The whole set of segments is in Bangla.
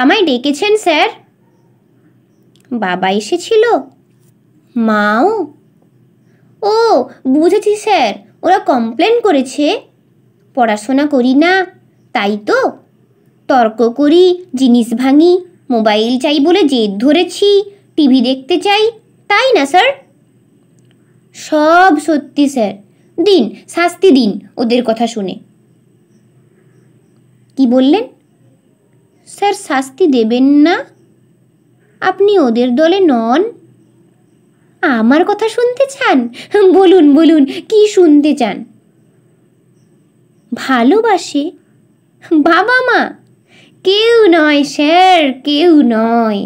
আমায় ডেকেছেন স্যার? বাবা এসেছিল, মাও। ও বুঝেছি স্যার, ওরা কমপ্লেন করেছে পড়াশোনা করি না, তাই তো? তর্ক করি, জিনিস ভাঙি, মোবাইল চাই বলে জেদ ধরেছি, টিভি দেখতে চাই, তাই না স্যার? সব সত্যি স্যার। দিন, শাস্তি দিন ওদের কথা শুনে। কি বললেন? স্যার শাস্তি দেবেন না? আপনি ওদের দলে নন? আমার কথা শুনতে চান? বলুন বলুন, কি শুনতে চান? ভালোবাসে? বাবা মা? কেউ নয় স্যার, কেউ নয়।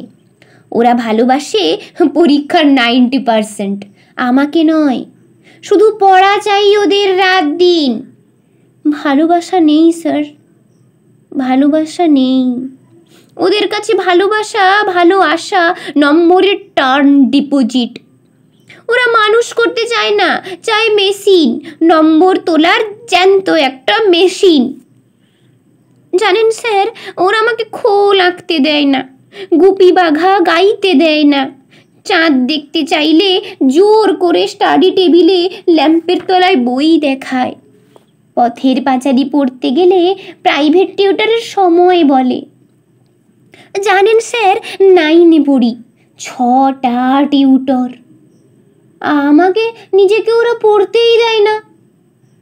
ওরা ভালোবাসে পরীক্ষার 90%, আমাকে নয়। শুধু পড়া চাই ওদের রাত দিন। ভালোবাসা নেই স্যার, ভালোবাসা নেই ওদের কাছে। ভালোবাসা, ভালো আশা নম্বরের টার্ম ডিপোজিট। ওরা মানুষ করতে চায় না, চায় মেশিন, নম্বর তোলার জ্যান্ত একটা মেশিন। জানেন স্যার, ওরা আমাকে খোল আঁকতে দেয় না, গুপি বাঘা গাইতে দেয় না, চাঁদ দেখতে চাইলে জোর করে স্টাডি টেবিলে ল্যাম্পের তলায় বই দেখায়, পথের পাঁচালি পড়তে গেলে প্রাইভেট টিউটরের সময় বলে। জানেন স্যার, 9-এ পড়ি, 6টা টিউটর। আমাকে নিজেকে ওরা পড়তেই দেয় না।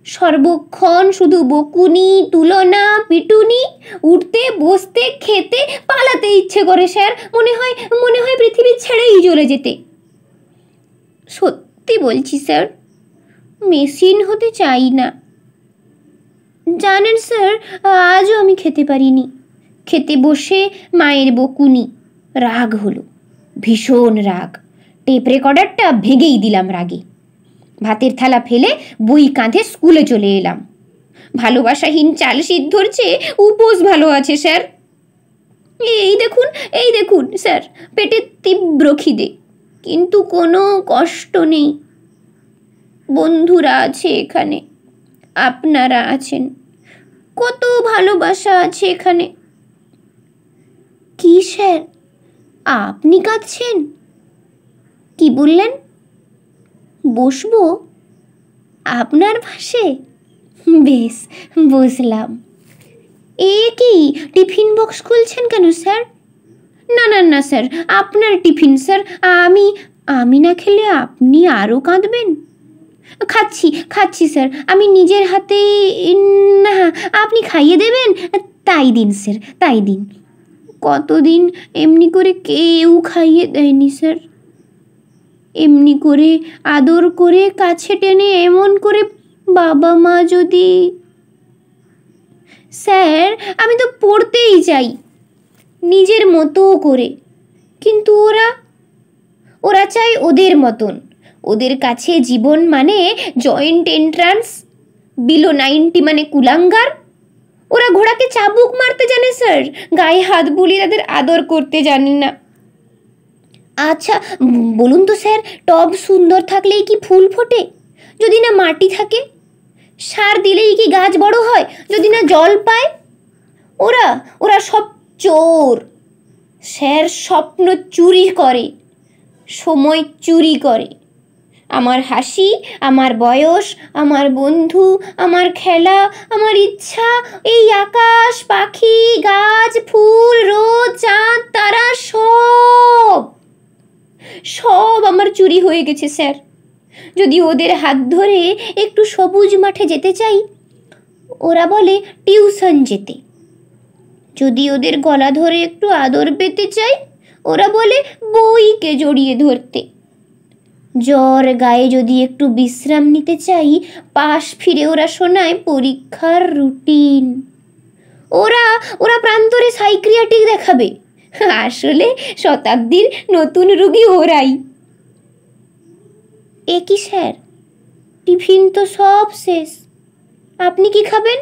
সর্বক্ষণ শুধু বকুনি, তুলনা, পিটুনি। উঠতে বসতে খেতে পালাতে ইচ্ছে করে স্যার, মনে হয় পৃথিবী ছেড়েই চলে যেতে। সত্যি বলছি স্যার, মেশিন হতে চাই না। জানেন স্যার, আজও আমি খেতে পারিনি। খেতে বসে মায়ের বকুনি, রাগ হলো, ভীষণ রাগ। টেপ রেকর্ডারটা ভেঙেই দিলাম রাগে। ভাতের থালা ফেলে বই কাঁধে স্কুলে চলে এলাম। ভালোবাসাহীন চাল সিদ্ধর চেয়ে উপোস ভালো আছে স্যার। এই দেখুন স্যার, পেটে তীব্র খিদে, কিন্তু কোনো কষ্ট নেই। বন্ধুরা আছে এখানে, আপনারা আছেন, কত ভালোবাসা আছে এখানে। কি স্যার, আপনি কাঁদছেন? কি বললেন? বসবো আপনার পাশে? বেশ, বসলাম। এ কি, টিফিন বক্স খুলছেন কেন স্যার? না না না স্যার, আপনার টিফিন স্যার। আমি না খেলে আপনি আরও কাঁদবেন। খাচ্ছি স্যার, আমি নিজের হাতে। না, আপনি খাইয়ে দেবেন? তাই দিন স্যার, তাই দিন। কতদিন এমনি করে কেউ খাইয়ে দেয়নি স্যার। এমনি করে আদর করে কাছে টেনে এমন করে বাবা মা যদি। স্যার, আমি তো পড়তেই চাই নিজের মতো করে, কিন্তু ওরা চায় ওদের মতন। ওদের কাছে জীবন মানে জয়েন্ট এন্ট্রান্স, বিলো 90 মানে কুলাঙ্গার। ওরা ঘোড়াকে চাবুক মারতে জানে স্যার, গায়ে হাত বুলিয়ে তাদের আদর করতে জানে না। আচ্ছা বলুন তো স্যার, টব সুন্দর থাকলেই কি ফুল ফোটে? যদি না মাটি থাকে? সার দিলেই কি গাছ বড় হয় যদি না জল পায়? ওরা সব চোর স্যার, স্বপ্ন চুরি করে, সময় চুরি করে। আমার হাসি, আমার বয়স, আমার বন্ধু, আমার খেলা, আমার ইচ্ছা, এই আকাশ, পাখি, গাছ, ফুল, রোদ, চাঁদ, তারা সব আমার চুরি হয়ে গেছে স্যার। যদি ওদের হাত ধরে একটু সবুজ মাঠে যেতে চাই, ওরা বলে টিউশন যেতে। যদি ওদের গলা ধরে একটু আদর পেতে চাই, ওরা বলে বইকে জড়িয়ে ধরতে। জ্বর গায়ে যদি একটু বিশ্রাম নিতে চাই, পাশ ফিরে ওরা শোনায় পরীক্ষার রুটিন। ওরা প্রান্তরে সাইকিয়াট্রিক দেখাবে, আসলে শতাব্দীর নতুন রোগী ওরাই। এ কি স্যার, টিফিন তো সব শেষ, আপনি কি খাবেন?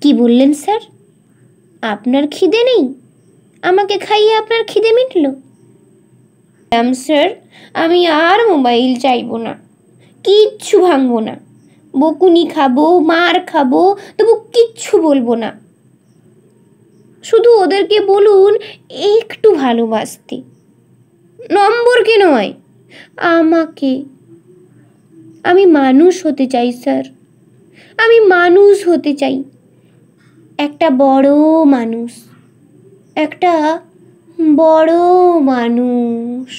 কি বললেন স্যার, আপনার খিদে নেই? আমাকে খাইয়ে আপনার খিদে মিটল? স্যার, আমি আর মোবাইল চাইবো না, কিচ্ছু ভাঙবো না, বকুনি খাবো, মার খাবো, তবু কিচ্ছু বলবো না। শুধু ওদেরকে বলুন একটু ভালোবাসতে, নম্বরকে নয়, আমাকে। আমি মানুষ হতে চাই স্যার, আমি মানুষ হতে চাই, একটা বড় মানুষ, একটা বড় মানুষ।